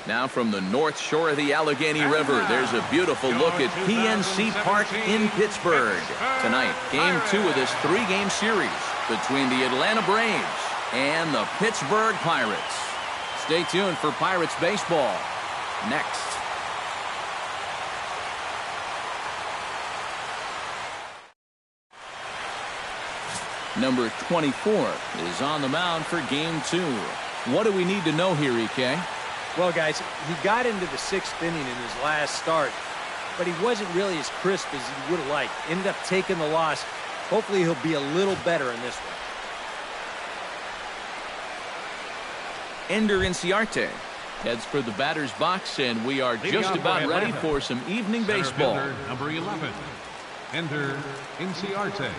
Now from the north shore of the Allegheny River, there's a beautiful look at PNC Park in Pittsburgh. Tonight, Game 2 of this 3-game series between the Atlanta Braves and the Pittsburgh Pirates. Stay tuned for Pirates baseball next. Number 24 is on the mound for Game 2. What do we need to know here, EK? Well, guys, he got into the 6th inning in his last start, but he wasn't really as crisp as he would have liked. Ended up taking the loss. Hopefully he'll be a little better in this one. Ender Inciarte heads for the batter's box, and we are just about ready for some evening baseball. Number 11, Ender Inciarte.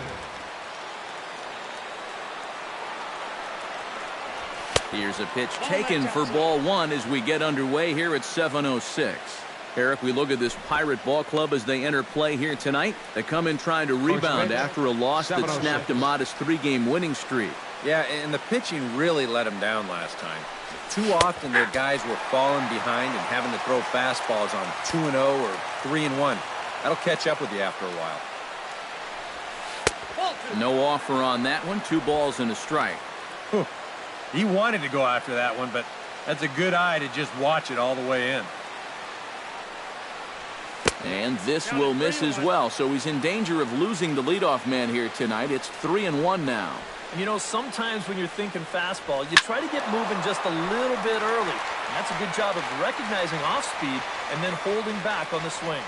Here's a pitch taken for ball 1 as we get underway here at 7:06. Eric, we look at this Pirate ball club as they enter play here tonight. They come in trying to rebound after a loss that snapped a modest 3-game winning streak. Yeah, and the pitching really let them down last time. Too often their guys were falling behind and having to throw fastballs on 2-0 or 3-1. That'll catch up with you after a while. No offer on that one. 2 balls and a strike. He wanted to go after that one, but that's a good eye to just watch it all the way in. And this will miss as well, so he's in danger of losing the leadoff man here tonight. It's 3-1 now. You know, sometimes when you're thinking fastball, you try to get moving just a little bit early. And that's a good job of recognizing off speed and then holding back on the swing.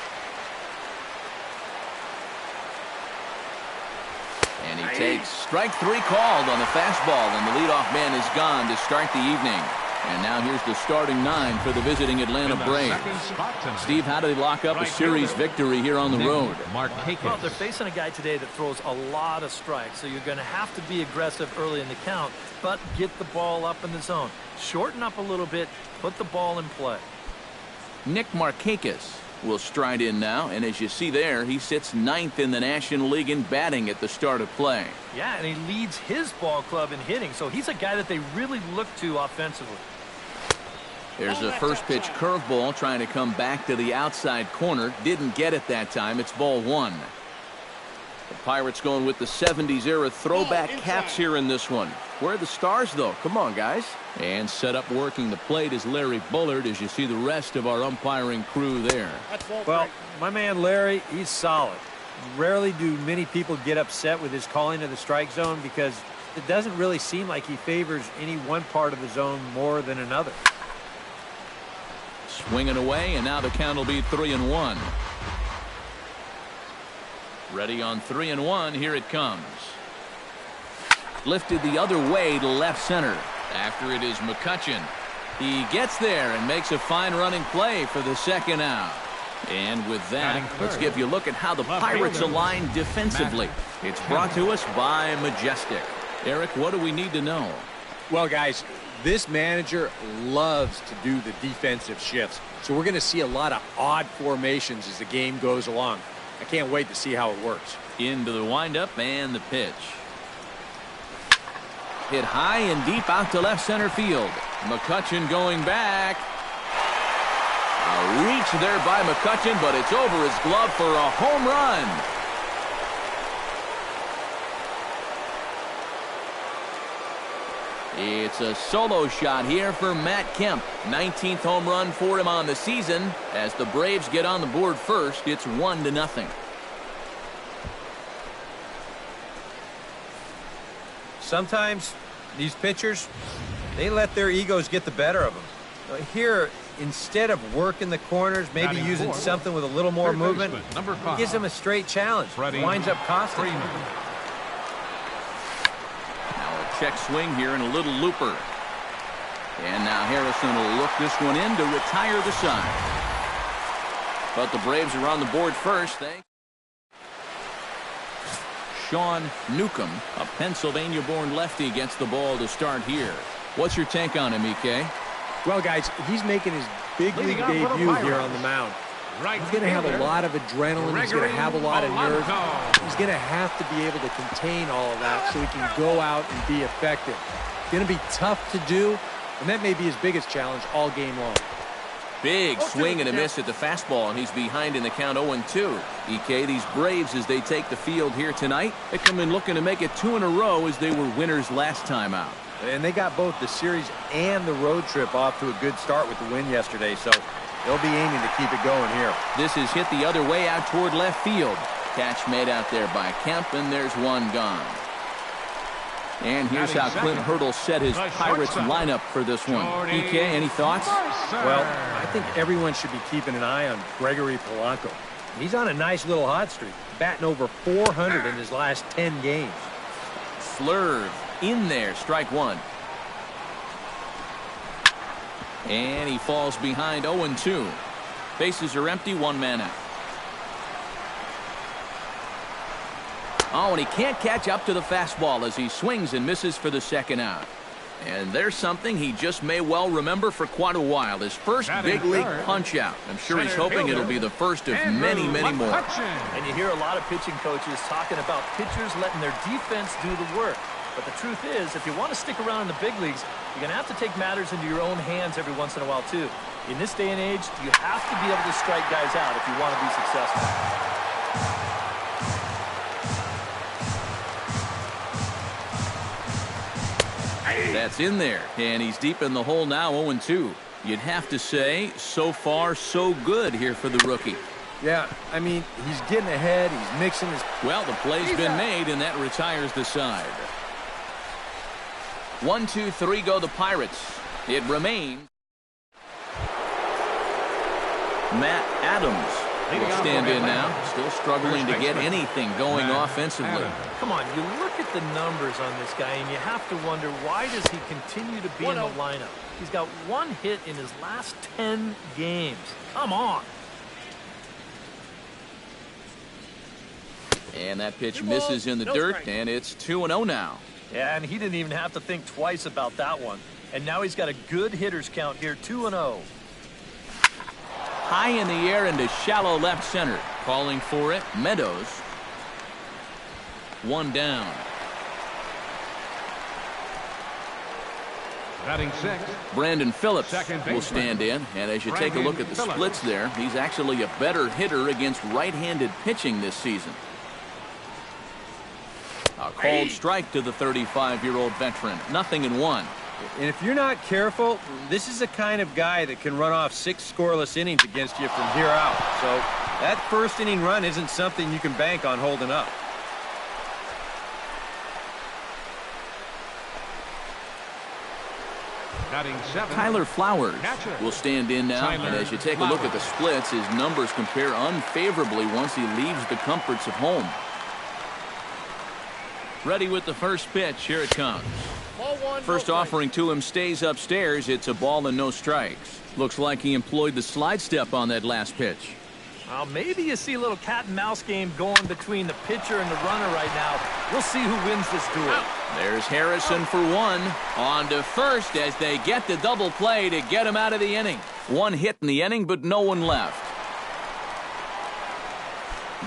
And he takes strike 3 called on the fastball, and the leadoff man is gone to start the evening. And now here's the starting 9 for the visiting Atlanta Braves. Steve, how do they lock up a series victory here on the road? Well, they're facing a guy today that throws a lot of strikes, so you're going to have to be aggressive early in the count, but get the ball up in the zone. Shorten up a little bit, put the ball in play. Nick Markakis will stride in now, and as you see there, he sits 9th in the National League in batting at the start of play. Yeah, and he leads his ball club in hitting, so he's a guy that they really look to offensively. There's a first pitch curveball trying to come back to the outside corner. Didn't get it that time. It's ball 1. The Pirates going with the 70s era throwback caps here in this one. Where are the stars, though? Come on, guys. And set up working the plate is Larry Bullard, as you see the rest of our umpiring crew there. Well, my man Larry, he's solid. Rarely do many people get upset with his calling of the strike zone because it doesn't really seem like he favors any one part of the zone more than another. Swinging away, and now the count will be 3-1. Ready on 3-1. Here it comes. Lifted the other way to left center. After it is McCutchen. He gets there and makes a fine running play for the second out. And with that, let's give you a look at how the Pirates align defensively. It's brought to us by Majestic. Eric, what do we need to know? Well, guys, this manager loves to do the defensive shifts. So we're going to see a lot of odd formations as the game goes along. I can't wait to see how it works. Into the windup and the pitch. Hit high and deep out to left center field. McCutchen going back. A reach there by McCutchen, but it's over his glove for a home run. It's a solo shot here for Matt Kemp. 19th home run for him on the season. As the Braves get on the board first, it's 1-0. Sometimes these pitchers, they let their egos get the better of them. Here, instead of working the corners, maybe using something with a little more movement, it gives them a straight challenge. Winds up costing them. Check swing here and a little looper. And now Harrison will look this one in to retire the side. But the Braves are on the board first. Sean Newcomb, a Pennsylvania-born lefty, gets the ball to start here. What's your take on him, EK? Well, guys, he's making his big league debut here on the mound. Right He's going to have a fielder, lot of adrenaline. He's going to have a lot of nerve. He's going to have to be able to contain all of that so he can go out and be effective. It's going to be tough to do, and that may be his biggest challenge all game long. Big swing and a miss at the fastball, and he's behind in the count 0-2. EK, these Braves, as they take the field here tonight, they come in looking to make it 2 in a row as they were winners last time out. And they got both the series and the road trip off to a good start with the win yesterday, so they'll be aiming to keep it going here. This is hit the other way out toward left field. Catch made out there by Kemp, and there's one gone. And here's how Clint Hurdle set his Pirates lineup for this one. EK, any thoughts? Well, I think everyone should be keeping an eye on Gregory Polanco. He's on a nice little hot streak, batting over 400 in his last 10 games. Slurve in there, strike one. And he falls behind 0-2. Bases are empty, one man out. Oh, and he can't catch up to the fastball as he swings and misses for the second out. And there's something he just may well remember for quite a while. His first big league punch out. I'm sure he's hoping it'll be the first of many, many more. And you hear a lot of pitching coaches talking about pitchers letting their defense do the work. But the truth is, if you want to stick around in the big leagues, you're going to have to take matters into your own hands every once in a while, too. In this day and age, you have to be able to strike guys out if you want to be successful. That's in there, and he's deep in the hole now, 0-2. You'd have to say, so far, so good here for the rookie. Yeah, I mean, he's getting ahead, he's mixing his... Well, the play's been made, and that retires the side. 1, 2, 3 go the Pirates. It remains Matt Adams will stand in now, still struggling to get anything going offensively. Come on, you look at the numbers on this guy, and you have to wonder, why does he continue to be in the lineup? He's got 1 hit in his last 10 games. Come on. And that pitch misses in the dirt, and it's 2-0 now. Yeah, and he didn't even have to think twice about that one. And now he's got a good hitters count here, 2-0. High in the air into shallow left center. Calling for it, Meadows. 1 down. Batting sixth, Brandon Phillips will stand in. And as you take a look at the splits there, he's actually a better hitter against right-handed pitching this season. A called strike to the 35-year-old veteran. 0-1. And if you're not careful, this is the kind of guy that can run off 6 scoreless innings against you from here out. So that first inning run isn't something you can bank on holding up. batting seventh, Tyler Flowers catcher. will stand in now. And as you take a look at the splits, his numbers compare unfavorably once he leaves the comforts of home. Ready with the first pitch. Here it comes. First offering to him stays upstairs. It's a ball and no strikes. Looks like he employed the slide step on that last pitch. Well, maybe you see a little cat and mouse game going between the pitcher and the runner right now. We'll see who wins this duel. There's Harrison for 1. On to first as they get the double play to get him out of the inning. 1 hit in the inning, but no one left.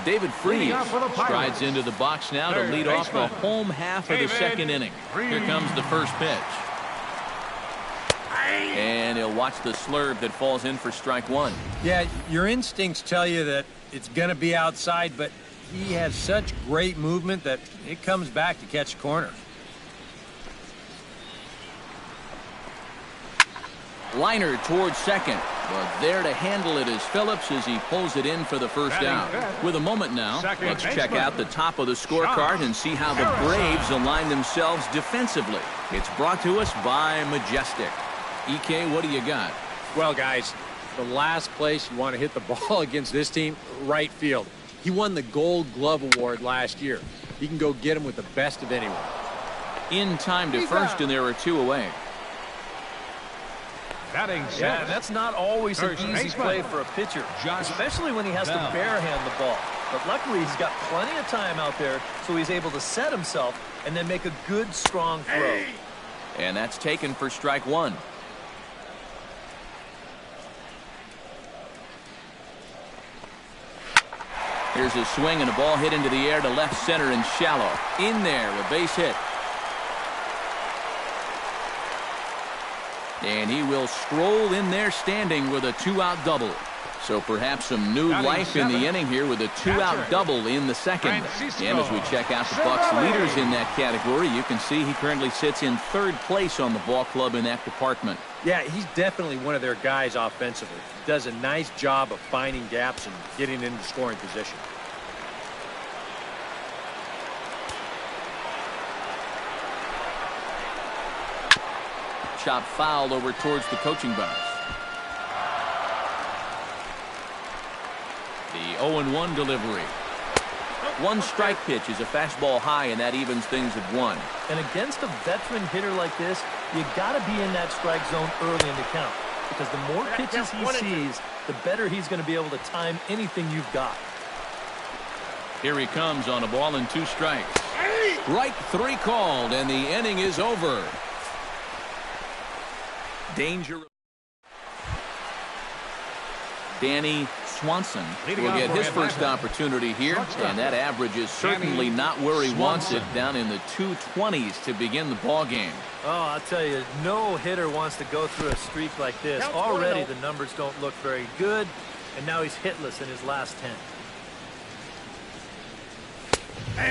David Freese strides into the box now to lead off the home half of the second inning. Here comes the first pitch. And he'll watch the slurve that falls in for strike 1. Yeah, your instincts tell you that it's going to be outside, but he has such great movement that it comes back to catch a corner. Liner towards second. But there to handle it is Phillips as he pulls it in for the first out. With a moment now, let's check out the top of the scorecard and see how the Braves align themselves defensively. It's brought to us by Majestic. EK, what do you got? Well, guys, the last place you want to hit the ball against this team, right field. He won the Gold Glove Award last year. He can go get him with the best of anyone. In time to first, and there are 2 away. Yeah, that's not always an easy play for a pitcher, especially when he has to barehand the ball. But luckily, he's got plenty of time out there, so he's able to set himself and then make a good, strong throw. And that's taken for strike 1. Here's a swing and a ball hit into the air to left center and shallow. In there, a base hit. And he will stroll in there standing with a 2-out double. So perhaps some new life in the inning here with a 2-out double in the second. And as we check out the Bucks leaders in that category, you can see he currently sits in 3rd place on the ball club in that department. Yeah, he's definitely one of their guys offensively. He does a nice job of finding gaps and getting into scoring position. Chop foul over towards the coaching box. The 0-1 delivery. 1 strike pitch is a fastball high, and that evens things at 1. And against a veteran hitter like this, you got to be in that strike zone early in the count, because the more pitches he sees, the better he's going to be able to time anything you've got. Here he comes on a ball and 2 strikes. Strike 3 called, and the inning is over. Danger. Danny Swanson will get his first opportunity here, and that average is certainly not where he wants it, down in the 220s to begin the ball game. Oh, I'll tell you, no hitter wants to go through a streak like this. Already the numbers don't look very good, and now he's hitless in his last 10.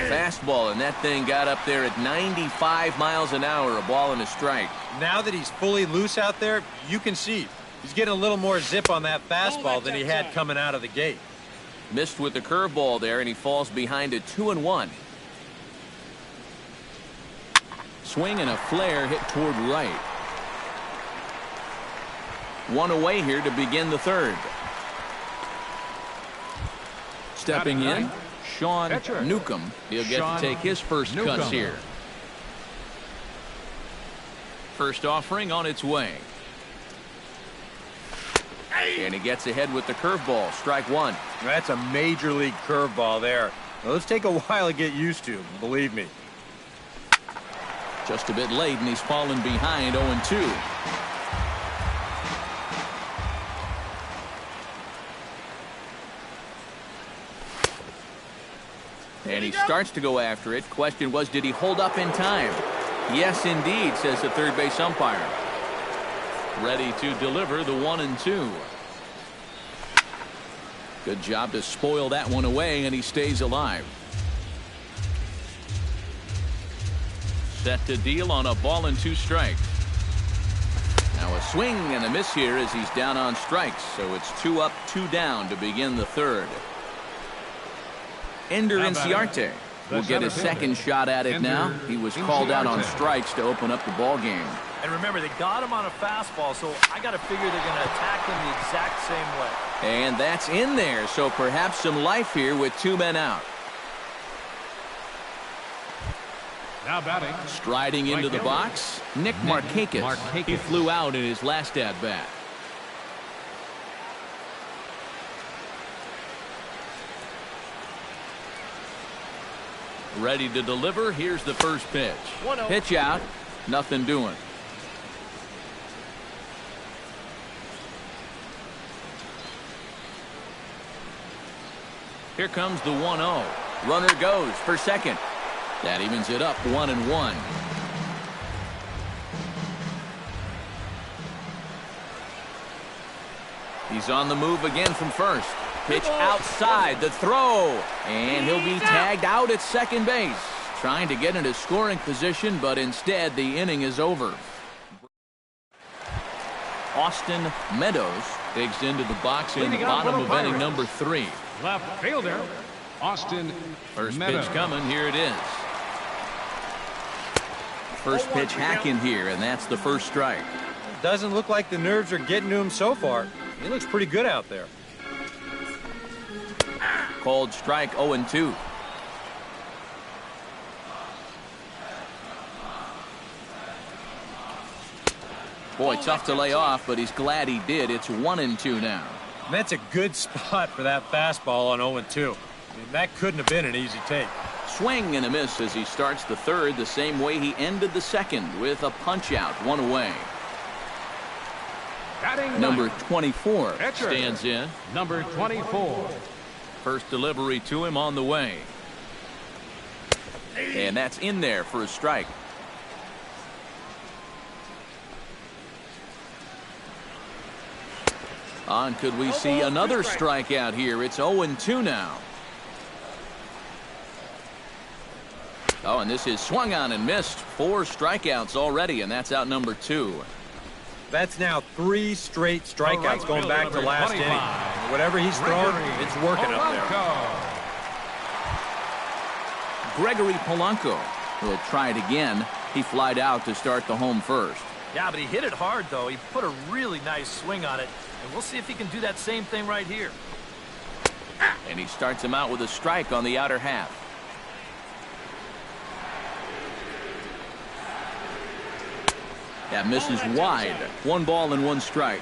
Fastball, and that thing got up there at 95 miles an hour, a ball and a strike. Now that he's fully loose out there, you can see he's getting a little more zip on that fastball than he had coming out of the gate. Missed with the curveball there, and he falls behind a 2-1. Swing and a flare hit toward right. 1 away here to begin the 3rd. Stepping in, Sean Newcomb. He'll get to take his first cuts here. First offering on its way. And he gets ahead with the curveball. Strike 1. That's a major league curveball there. Now, those take a while to get used to, believe me. Just a bit late, and he's fallen behind 0-2. And he starts to go after it. Question was, did he hold up in time? Yes, indeed, says the third base umpire. Ready to deliver the 1-2. Good job to spoil that one away, and he stays alive. Set to deal on a ball and 2 strikes. Now a swing and a miss here as he's down on strikes, so it's 2 up, 2 down to begin the 3rd. Ender Inciarte will get a second shot at it now. He was called out on strikes to open up the ball game. And remember, they got him on a fastball, so I got to figure they're going to attack him the exact same way. And that's in there, so perhaps some life here with 2 men out. Now batting. Striding into the box, Nick Markakis. He flew out in his last at-bat. Ready to deliver. Here's the first pitch. Pitch out. Nothing doing. Here comes the 1-0. Runner goes for second. That evens it up 1-1. He's on the move again from first. Pitch outside, the throw, and he'll be tagged out at second base. Trying to get into scoring position, but instead the inning is over. Austin Meadows digs into the box in the bottom of inning number 3. Left fielder, Austin First Meadows. pitch coming, here it is. First pitch hacking here, and that's the first strike. Doesn't look like the nerves are getting to him so far. He looks pretty good out there. Called strike 0-2. Boy, tough to lay off, but he's glad he did. It's 1-2 now. And that's a good spot for that fastball on 0-2. I mean, that couldn't have been an easy take. Swing and a miss as he starts the 3rd the same way he ended the 2nd with a punch out, 1 away. Batting Number ninth. 24 Pitcher. stands in. Number 24. First delivery to him on the way. And that's in there for a strike. On, could we see another strikeout here? It's 0-2 now. Oh, and this is swung on and missed. 4 strikeouts already, and that's out number 2. That's now 3 straight strikeouts going back to last inning. Whatever he's throwing, it's working up there. Gregory Polanco will try it again. He flied out to start the home first. Yeah, but he hit it hard, though. He put a really nice swing on it, and we'll see if he can do that same thing right here. And he starts him out with a strike on the outer half. That misses wide. 1 ball and 1 strike.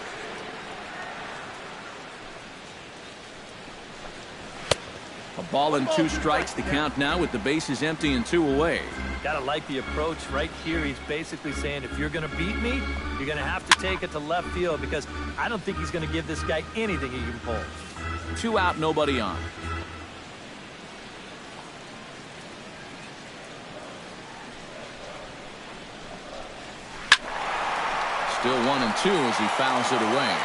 A ball and 2 strikes. The count now with the bases empty and 2 away. Gotta like the approach right here. He's basically saying, if you're gonna beat me, you're gonna have to take it to left field, because I don't think he's gonna give this guy anything he can pull. 2 out, nobody on. Still 1-2 as he fouls it away.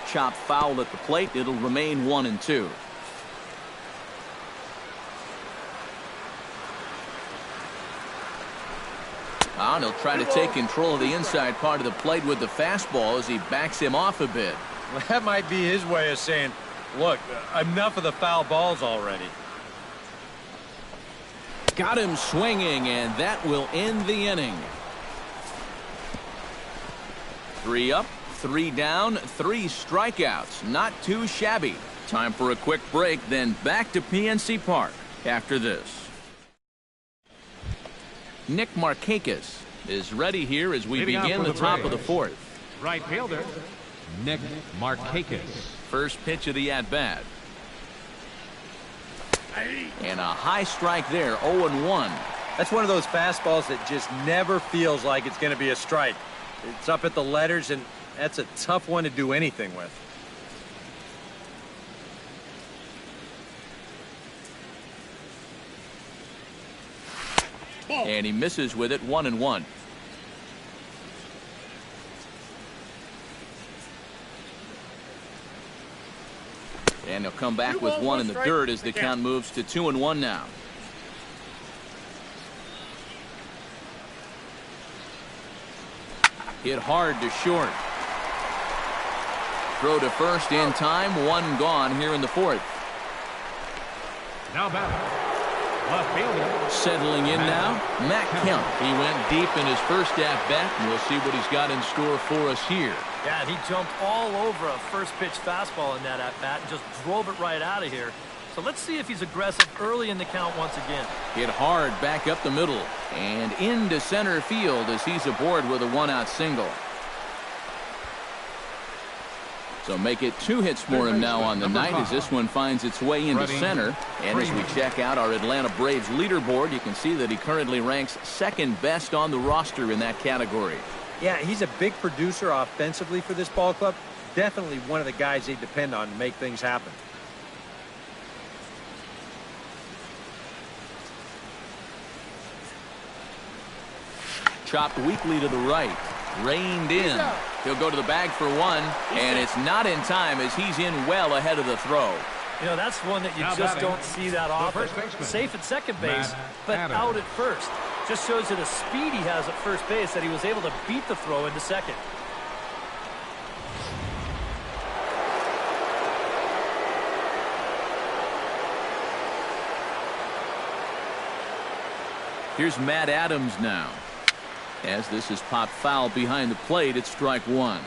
Chop foul at the plate. It'll remain 1-2. And he'll try to take control of the inside part of the plate with the fastball as he backs him off a bit. Well, that might be his way of saying, look, enough of the foul balls already. Got him swinging, and that will end the inning. 3 up, 3 down, 3 strikeouts. Not too shabby. Time for a quick break, then back to PNC Park after this. Nick Markakis is ready here as we begin the top of the 4th. Right fielder, Nick Markakis. First pitch of the at-bat. And a high strike there, 0-1. That's one of those fastballs that just never feels like it's going to be a strike. It's up at the letters, and that's a tough one to do anything with. And he misses with it, 1-1. And he'll come back with 1 in the dirt as the count moves to 2-1 now. Hit hard to short. Throw to first in time. 1 gone here in the 4th. Now batting, left fielder. Settling in now, Matt Kemp. He went deep in his first at-bat, and we'll see what he's got in store for us here. Yeah, and he jumped all over a first pitch fastball in that at-bat and just drove it right out of here. So let's see if he's aggressive early in the count once again. Hit hard back up the middle and into center field as he's aboard with a 1-out single. So make it 2 hits for him now on the night as this one finds its way into center. And as we check out our Atlanta Braves leaderboard, you can see that he currently ranks 2nd best on the roster in that category. Yeah, he's a big producer offensively for this ball club. Definitely one of the guys they depend on to make things happen. Chopped weakly to the right. Reined in. He'll go to the bag for 1, and it's not in time as he's in well ahead of the throw. You know, that's one that you just don't see that often. Safe at second base, but out at first. Just shows you the speed he has at first base that he was able to beat the throw into second. Here's Matt Adams now. As this is popped foul behind the plate, it's strike 1.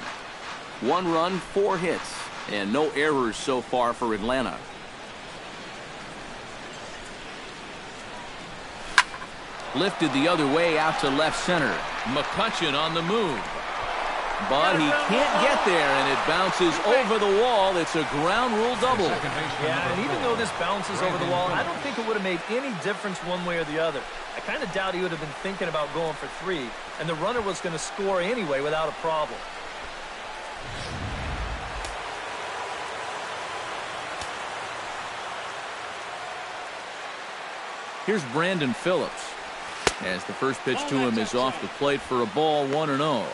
1 run, 4 hits, and no errors so far for Atlanta. Lifted the other way out to left center. McCutchen on the move. But he can't get there, and it bounces over the wall. It's a ground rule double. Yeah, and even though this bounces over the wall, I don't think it would have made any difference one way or the other. I kind of doubt he would have been thinking about going for 3, and the runner was going to score anyway without a problem. Here's Brandon Phillips as the first pitch to him is off the plate for a ball, 1-0.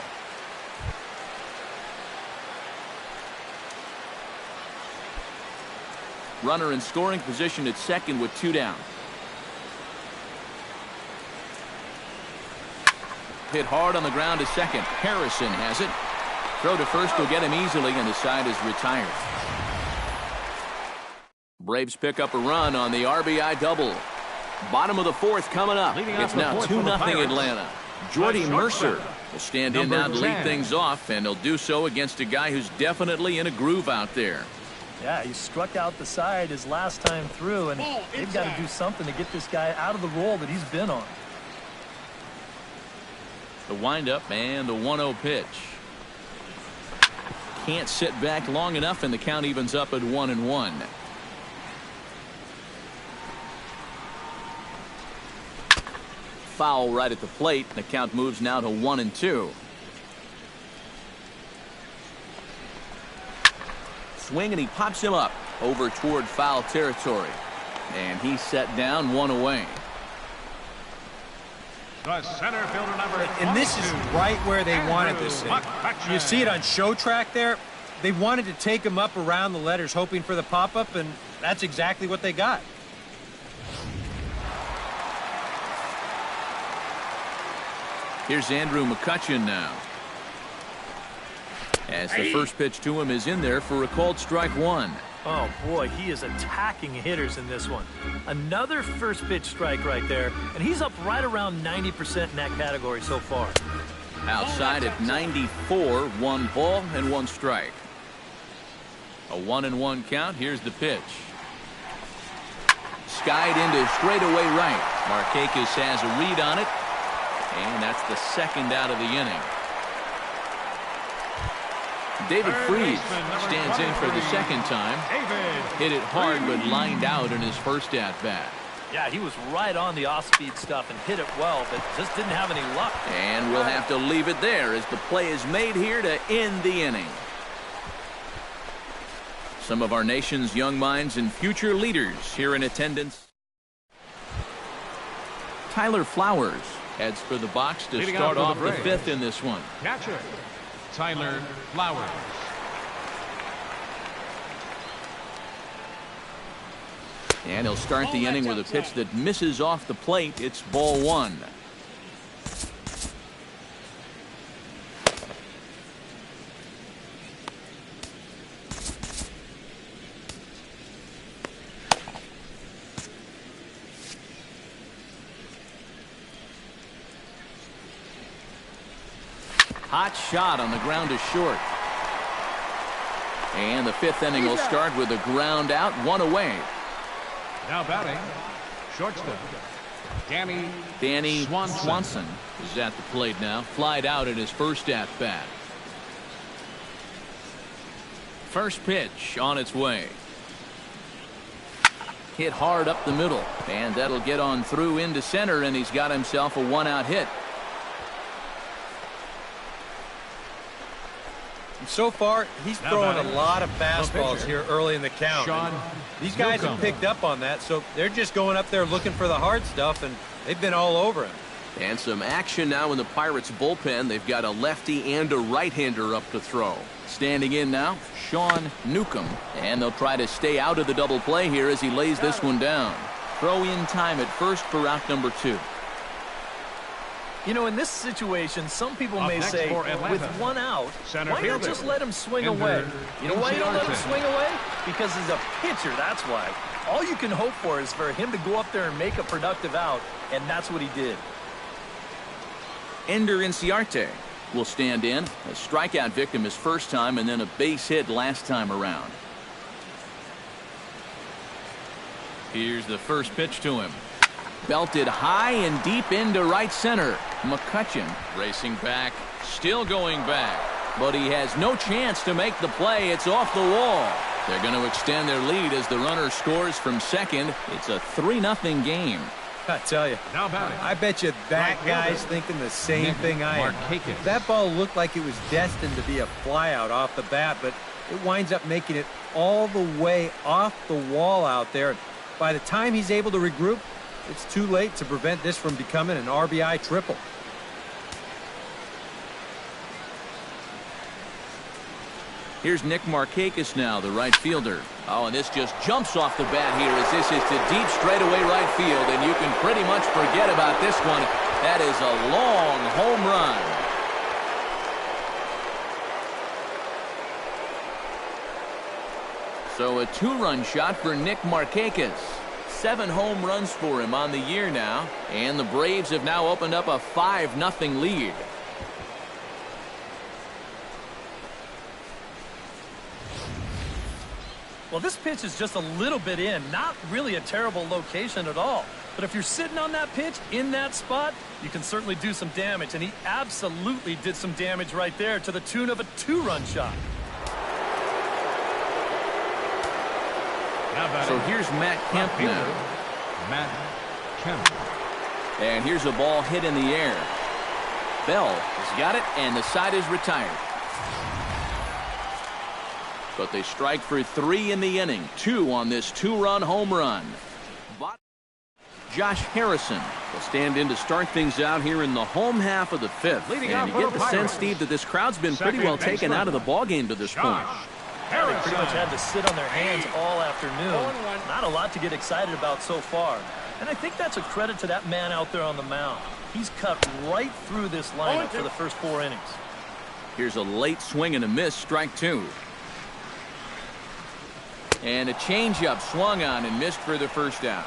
Runner in scoring position at second with 2 down. Hit hard on the ground to second. Harrison has it. Throw to first will get him easily, and the side is retired. Braves pick up a run on the RBI double. Bottom of the 4th coming up. It's now 2-0 Atlanta. Jordy Mercer will stand in now to lead things off, and he'll do so against a guy who's definitely in a groove out there. Yeah, he struck out the side his last time through, and they've got to do something to get this guy out of the role that he's been on. The windup and the 1-0 pitch. Can't sit back long enough, and the count evens up at 1-1. Foul right at the plate. The count moves now to 1-2. Swing, and he pops him up over toward foul territory, and he's set down 1 away. The center fielder number And this is right where they wanted this thing. You see it on show track there. They wanted to take him up around the letters, hoping for the pop-up, and that's exactly what they got. Here's Andrew McCutchen now, as the first pitch to him is in there for a called strike 1. Oh, boy, he is attacking hitters in this one. Another first pitch strike right there, and he's up right around 90% in that category so far. Outside at 94, 1 ball and 1 strike. A 1-1 count. Here's the pitch. Skied into straightaway right. Markakis has a read on it, and that's the second out of the inning. David Freese stands in for the second time. Hit it hard, but lined out in his first at-bat. Yeah, he was right on the off-speed stuff and hit it well, but just didn't have any luck. And we'll have to leave it there as the play is made here to end the inning. Some of our nation's young minds and future leaders here in attendance. Tyler Flowers heads for the box to start off the 5th in this one. catcher, Tyler Flowers. And he'll start the inning with a pitch that misses off the plate. It's ball 1. Hot shot on the ground to short. And the 5th inning will start with a ground out, 1 away. Now batting, shortstop, Danny Swanson is at the plate now. Flied out at his first at-bat. First pitch on its way. Hit hard up the middle, and that'll get on through into center, and he's got himself a 1-out hit. So far, he's throwing a lot of fastballs here early in the count. These guys have picked up on that, so they're just going up there looking for the hard stuff, and they've been all over him. And some action now in the Pirates bullpen. They've got a lefty and a right-hander up to throw. Standing in now, Sean Newcomb. And they'll try to stay out of the double play here as he lays this one down. Throw in time at first for out number 2. You know, in this situation, some people may say, with 1 out, why not just let him swing away? You know why you don't let him swing away? Because he's a pitcher, that's why. All you can hope for is for him to go up there and make a productive out, and that's what he did. Ender Inciarte will stand in. A strikeout victim his first time, and then a base hit last time around. Here's the first pitch to him. Belted high and deep into right center. McCutchen racing back, still going back. but he has no chance to make the play. It's off the wall. They're going to extend their lead as the runner scores from second. It's a 3-0 game. I tell you, Now batting. I bet you that guy's thinking the same thing I am. That ball looked like it was destined to be a flyout off the bat, but it winds up making it all the way off the wall out there. By the time he's able to regroup, it's too late to prevent this from becoming an RBI triple. Here's Nick Markakis now, the right fielder. Oh, and this just jumps off the bat here as this is to deep straightaway right field, and you can pretty much forget about this one. That is a long home run. So a 2-run shot for Nick Markakis. 7 home runs for him on the year now, and the Braves have now opened up a 5-0 lead. Well, this pitch is just a little bit in, not really a terrible location at all. But if you're sitting on that pitch in that spot, you can certainly do some damage. And he absolutely did some damage right there to the tune of a 2-run shot. So here's Matt Kemp now. Matt Kemp. And here's a ball hit in the air. Bell has got it, and the side is retired. But they strike for 3 in the inning. 2 on this 2-run home run. Josh Harrison will stand in to start things out here in the home half of the 5th. And you get the sense, Steve, that this crowd's been pretty well taken out of the ballgame to this point. They pretty much had to sit on their hands all afternoon. Not a lot to get excited about so far. And I think that's a credit to that man out there on the mound. He's cut right through this lineup for the first 4 innings. Here's a late swing and a miss, strike 2. And a changeup swung on and missed for the first out.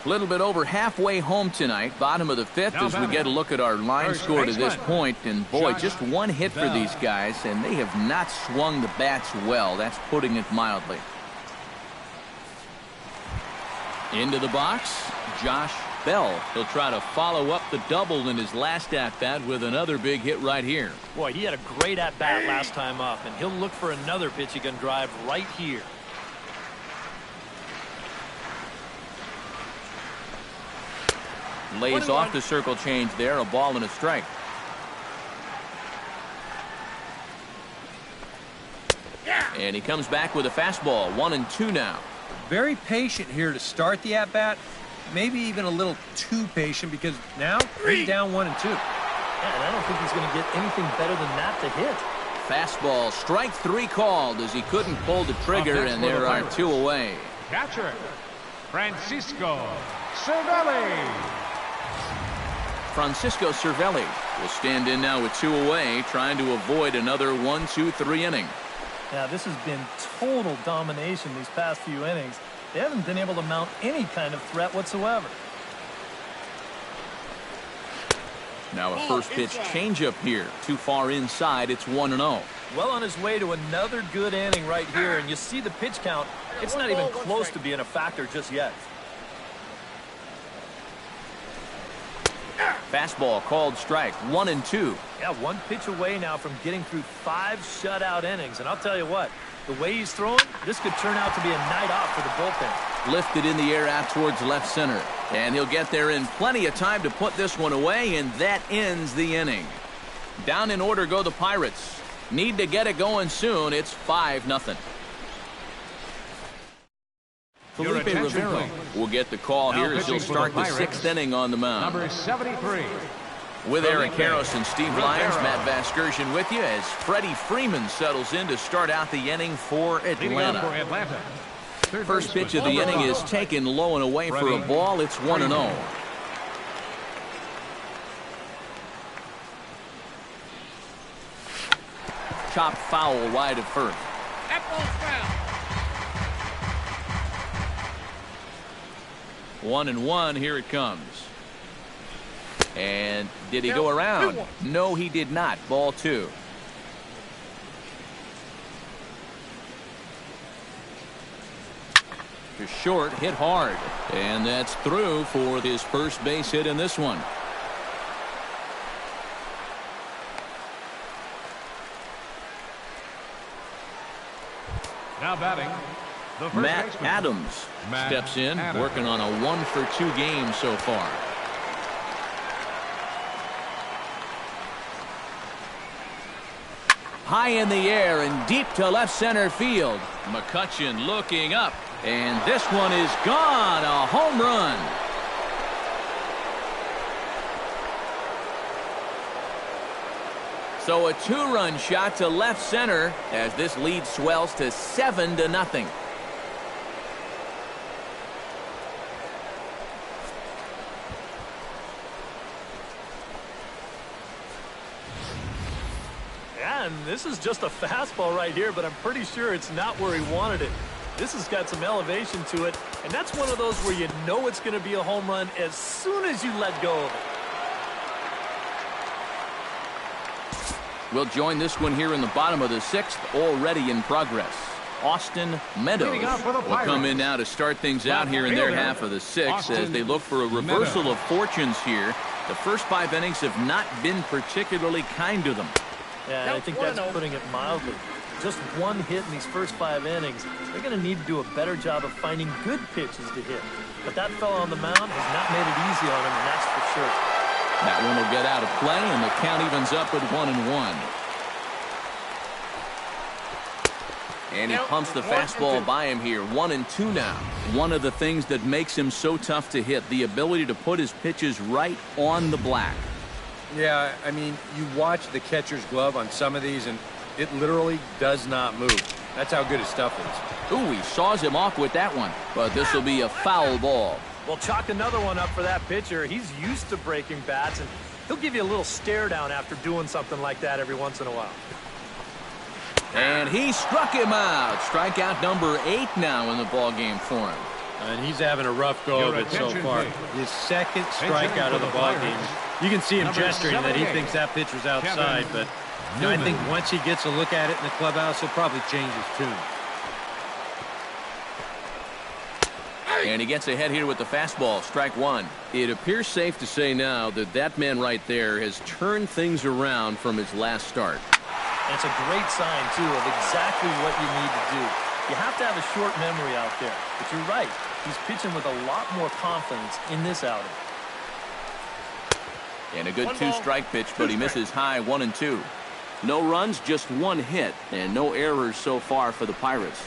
A little bit over halfway home tonight, bottom of the 5th, as we get a look at our line score to this point. And boy, just 1 hit for these guys, and they have not swung the bats well. That's putting it mildly. Into the box, Josh Bell. He'll try to follow up the double in his last at-bat with another big hit right here. Boy, he had a great at-bat last time up, and he'll look for another pitch he can drive right here. Lays off the circle change there, a ball and a strike. And he comes back with a fastball, 1-2 now. Very patient here to start the at-bat. Maybe even a little too patient, because now he's down 1-2. Yeah, and I don't think he's going to get anything better than that to hit. Fastball, strike 3 called as he couldn't pull the trigger, and there are 2 away. Catcher, Francisco Cervelli. Francisco Cervelli will stand in now with 2 away, trying to avoid another 1-2-3 inning. Now, this has been total domination these past few innings. They haven't been able to mount any kind of threat whatsoever. Now a first pitch changeup here. Too far inside. It's 1-0. Well on his way to another good inning right here. And you see the pitch count. It's not even close to being a factor just yet. Fastball called strike. 1-2. Yeah, 1 pitch away now from getting through 5 shutout innings. And I'll tell you what, the way he's throwing, this could turn out to be a night off for the bullpen. Lifted in the air out towards left center. And he'll get there in plenty of time to put this one away, and that ends the inning. Down in order go the Pirates. Need to get it going soon. It's 5-0. Felipe Rivero will get the call here as he'll start the 6th inning on the mound. Number 73. With Eric Harris and Steve Lyons, Matt Vasgersian with you as Freddie Freeman settles in to start out the inning for Atlanta. First pitch of the inning is taken low and away for a ball. It's 1-0. Chopped foul wide of first. 1-1. Here it comes. And did he go around? No, he did not. Ball 2. To short, hit hard. And that's through for his first base hit in this one. Now batting, the first Matt baseman. Adams Matt steps in, Adams. working on a 1-for-2 game so far. High in the air and deep to left center field. McCutchen looking up, and this one is gone. A home run. So a 2-run shot to left center as this lead swells to 7-0. Yeah, and this is just a fastball right here, but I'm pretty sure it's not where he wanted it. This has got some elevation to it, and that's one of those where you know it's going to be a home run as soon as you let go of it. We'll join this one here in the bottom of the 6th, already in progress. Austin Meadows will come in now to start things out here in their half of the 6th as they look for a reversal of fortunes here. The first 5 innings have not been particularly kind to them. Yeah, I think that's putting it mildly. Just one hit in these first 5 innings. They're going to need to do a better job of finding good pitches to hit. But that fella on the mound has not made it easy on him, and that's for sure. That one will get out of play, and the count evens up at 1-1. And he pumps the fastball by him here. 1-2 now. One of the things that makes him so tough to hit, the ability to put his pitches right on the black. Yeah, I mean, you watch the catcher's glove on some of these, and it literally does not move. That's how good his stuff is. Ooh, he saws him off with that one, but this will be a foul ball. Well, chalk another one up for that pitcher. He's used to breaking bats, and he'll give you a little stare down after doing something like that every once in a while. And he struck him out. Strikeout number 8 now in the ballgame for him. And he's having a rough go of it so far. His second strikeout of the ballgame. You can see him gesturing that he thinks that pitcher's outside, but you know, I think once he gets a look at it in the clubhouse, he'll probably change his tune. And he gets ahead here with the fastball, strike 1. It appears safe to say now that that man right there has turned things around from his last start. And it's a great sign, too, of exactly what you need to do. You have to have a short memory out there. But you're right. He's pitching with a lot more confidence in this outing. And a good 2-strike pitch, but he misses high. 1-2. No runs, just 1 hit, and no errors so far for the Pirates.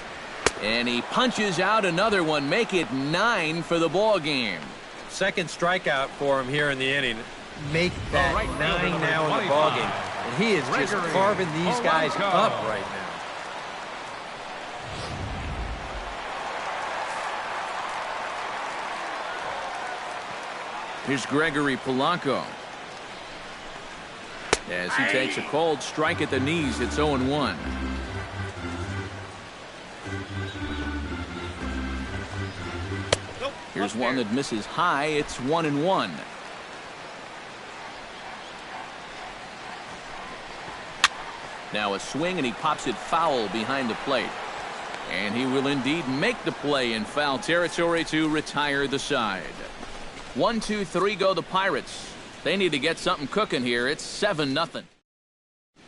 And he punches out another one, make it 9 for the ball game. Second strikeout for him here in the inning. Make that 9 now in the ball game. And he is just carving these guys up right now. Here's Gregory Polanco. As he takes a cold strike at the knees, it's 0-1. Here's one that misses high. It's 1-1. Now a swing, and he pops it foul behind the plate. And he will indeed make the play in foul territory to retire the side. 1, 2, 3 go the Pirates. They need to get something cooking here. It's 7-0.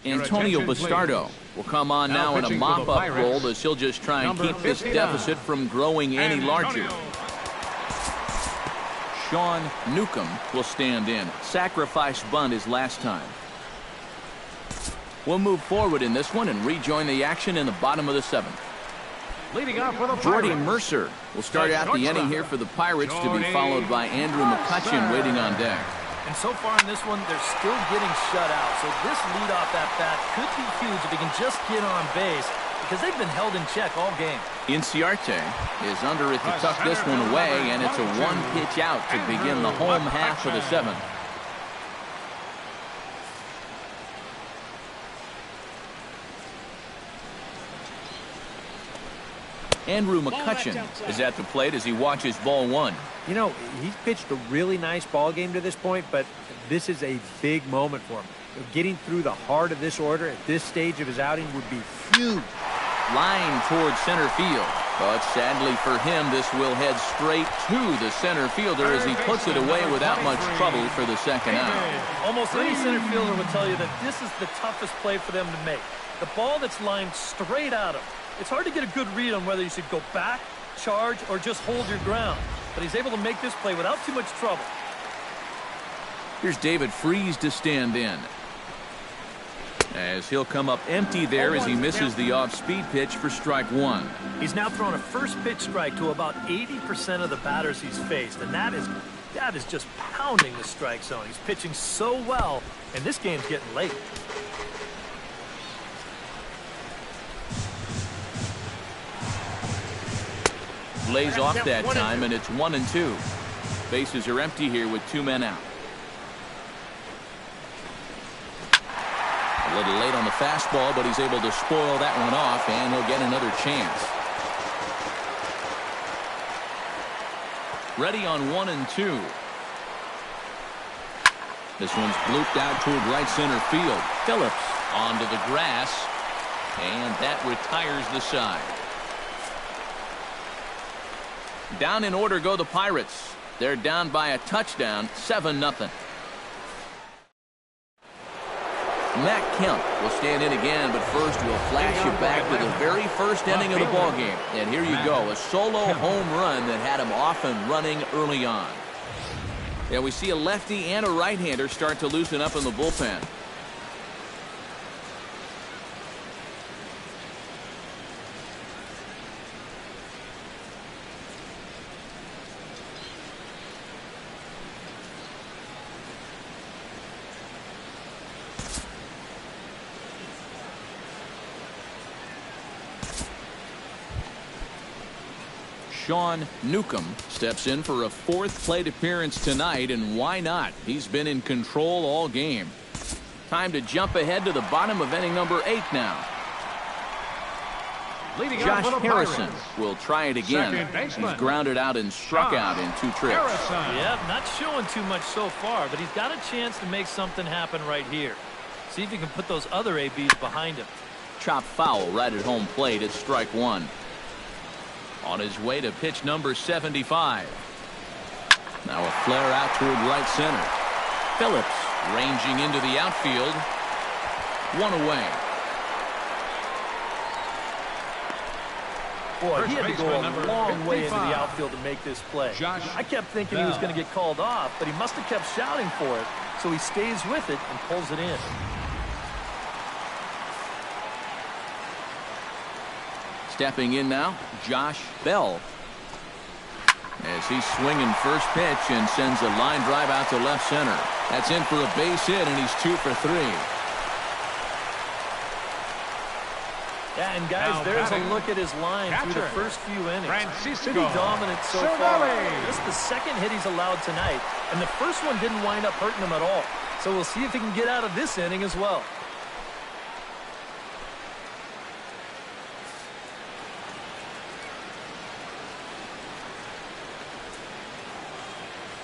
Antonio Bastardo will come on now in a mop-up role as he'll just try and keep this deficit from growing any larger. Sean Newcomb will stand in. Sacrifice bunt his last time. We'll move forward in this one and rejoin the action in the bottom of the 7th. Leading off for the Jordy Pirates. Mercer will start out the inning here for the Pirates to be followed by Andrew McCutchen waiting on deck. And so far in this one, they're still getting shut out. So this leadoff at-bat could be huge if he can just get on base, because they've been held in check all game. Inciarte is under it to tuck this one away, and it's a 1-pitch out to begin the home half of the 7th. Andrew McCutchen is at the plate as he watches ball 1. You know, he's pitched a really nice ball game to this point, but this is a big moment for him. Getting through the heart of this order at this stage of his outing would be huge. Line towards center field, but sadly for him, this will head straight to the center fielder as he puts it away without much trouble for the second out. Almost any center fielder would tell you that this is the toughest play for them to make. The ball that's lined straight at him. It's hard to get a good read on whether you should go back, charge, or just hold your ground. But he's able to make this play without too much trouble. Here's David Freese to stand in, as he'll come up empty there as he misses the off-speed pitch for strike one. He's now thrown a first pitch strike to about 80% of the batters he's faced, and that is just pounding the strike zone. He's pitching so well, and this game's getting late. Lays off that time, and it's 1-2. Bases are empty here with 2 men out. A little late on the fastball, but he's able to spoil that one off, and he'll get another chance. Ready on 1-2. This one's blooped out toward right center field. Phillips onto the grass, and that retires the side. Down in order go the Pirates. They're down by a touchdown, 7-0. Matt Kemp will stand in again, but first we'll flash you back to the very first inning of the ballgame. And here you go, a solo home run that had him off and running early on. Yeah, we see a lefty and a right-hander start to loosen up in the bullpen. Sean Newcomb steps in for a 4th plate appearance tonight, and why not? He's been in control all game. Time to jump ahead to the bottom of inning number 8 now. Josh Harrison will try it again. He's grounded out and struck out in 2 trips. Yep, not showing too much so far, but he's got a chance to make something happen right here. See if he can put those other ABs behind him. Chopped foul right at home plate. It's strike one. On his way to pitch number 75. Now a flare out toward right center. Phillips ranging into the outfield. 1 away. Boy, he had to go a long way into the outfield to make this play. I kept thinking he was going to get called off, but he must have kept shouting for it, so he stays with it and pulls it in. Stepping in now, Josh Bell. As he's swinging first pitch and sends a line drive out to left center. That's in for a base hit, and he's 2 for 3. Yeah, and guys, there's a look at his line through the first few innings. Pretty dominant so far. This is the second hit he's allowed tonight, and the first one didn't wind up hurting him at all. So we'll see if he can get out of this inning as well.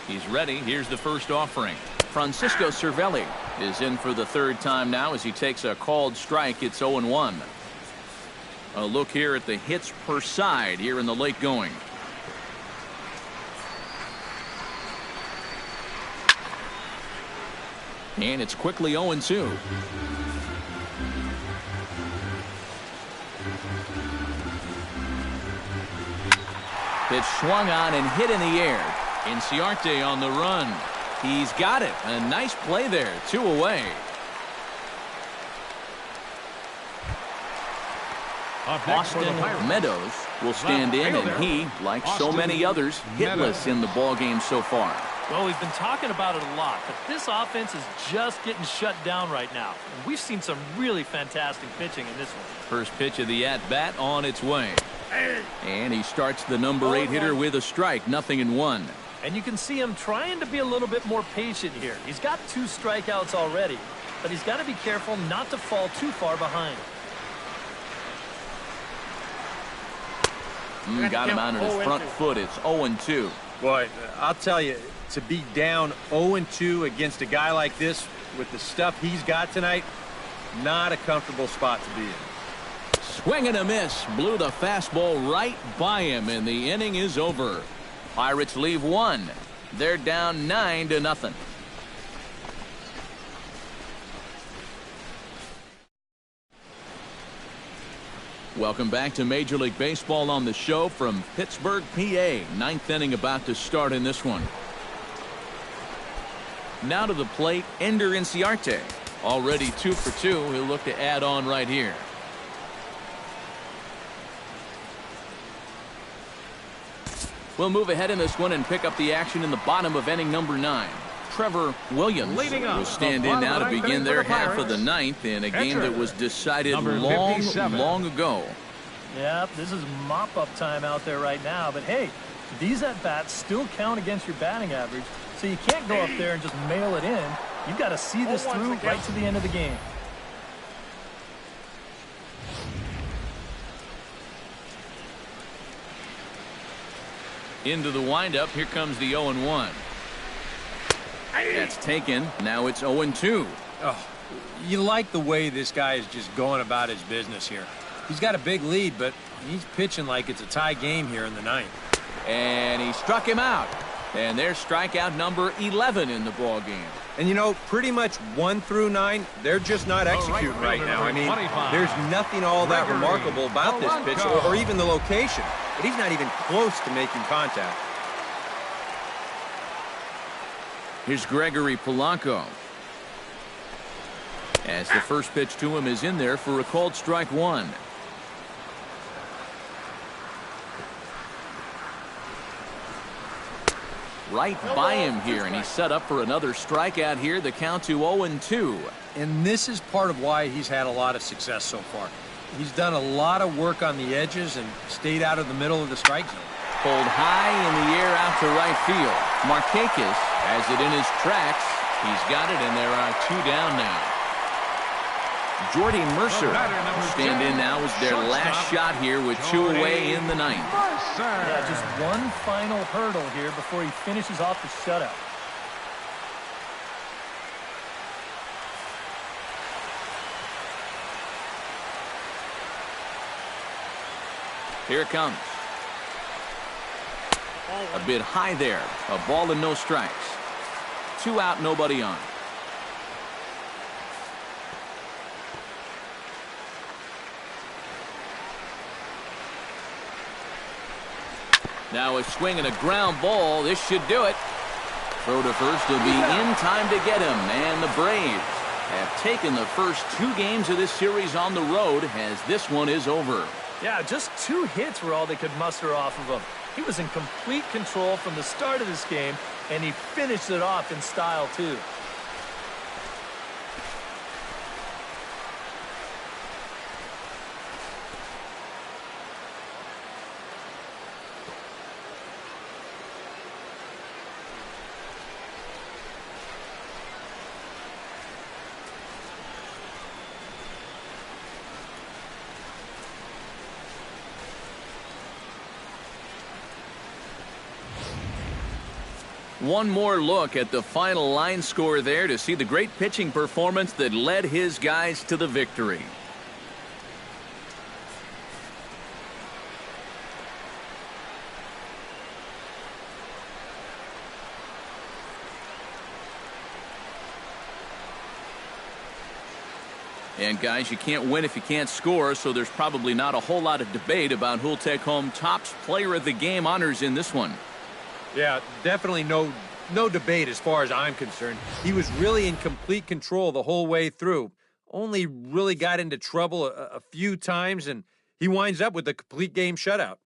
He's ready. Here's the first offering. Francisco Cervelli is in for the 3rd time now as he takes a called strike. It's 0-1. A look here at the hits per side here in the late going. And it's quickly 0-2. Pitch swung on and hit in the air. Inciarte on the run. He's got it. A nice play there. 2 away. Austin Meadows will stand in, and he, like so many others, hitless in the ballgame so far. Well, we've been talking about it a lot, but this offense is just getting shut down right now. And we've seen some really fantastic pitching in this one. First pitch of the at-bat on its way. And he starts the number 8 hitter with a strike, 0-1. And you can see him trying to be a little bit more patient here. He's got 2 strikeouts already, but he's got to be careful not to fall too far behind. Got him on his front foot. It's 0-2. Boy, I'll tell you, to be down 0-2 against a guy like this with the stuff he's got tonight, not a comfortable spot to be in. Swing and a miss. Blew the fastball right by him, and the inning is over. Pirates leave 1. They're down 9-0. Welcome back to Major League Baseball on the show from Pittsburgh, PA. Ninth inning about to start in this one. Now to the plate, Ender Inciarte. Already 2 for 2. He'll look to add on right here. We'll move ahead in this one and pick up the action in the bottom of inning number 9. Trevor Williams will stand in now to begin their half of the ninth in a game that was decided long ago. Yeah, this is mop-up time out there right now. But, hey, these at-bats still count against your batting average, so you can't go up there and just mail it in. You've got to see this through right to the end of the game. Into the windup. Here comes the 0-1. That's taken. Now it's 0-2. Oh, you like the way this guy is just going about his business here. He's got a big lead, but he's pitching like it's a tie game here in the ninth. And he struck him out. And there's strikeout number 11 in the ball game. And, you know, pretty much 1 through 9, they're just not executing right now. I mean, there's nothing all that remarkable about this pitch or even the location. But he's not even close to making contact. Here's Gregory Polanco. As the first pitch to him is in there for a called strike 1. Right by him here, and he's set up for another strikeout here. The count to 0-2. And this is part of why he's had a lot of success so far. He's done a lot of work on the edges and stayed out of the middle of the strike zone. Pulled high in the air out to right field. Markakis has it in his tracks. He's got it, and there are 2 down now. Jordy Mercer stand in now as their last shot here with 2 away in the ninth. Yeah, just one final hurdle here before he finishes off the shutout. Here it comes. A bit high there. A ball and no strikes. 2 out, nobody on. Now a swing and a ground ball. This should do it. Throw to first will be in time to get him. And the Braves have taken the first 2 games of this series on the road as this one is over. Yeah, just 2 hits were all they could muster off of him. He was in complete control from the start of this game, and he finished it off in style, too. One more look at the final line score there to see the great pitching performance that led his guys to the victory. And guys, you can't win if you can't score, so there's probably not a whole lot of debate about who'll take home Topps Player of the Game honors in this one. Yeah, definitely no debate as far as I'm concerned. He was really in complete control the whole way through. Only really got into trouble a few times, and he winds up with a complete game shutout.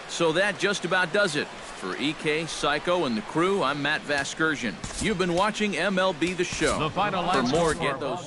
So that just about does it. For EK, Psycho, and the crew, I'm Matt Vasgersian. You've been watching MLB The Show. The final For line more, score. get those...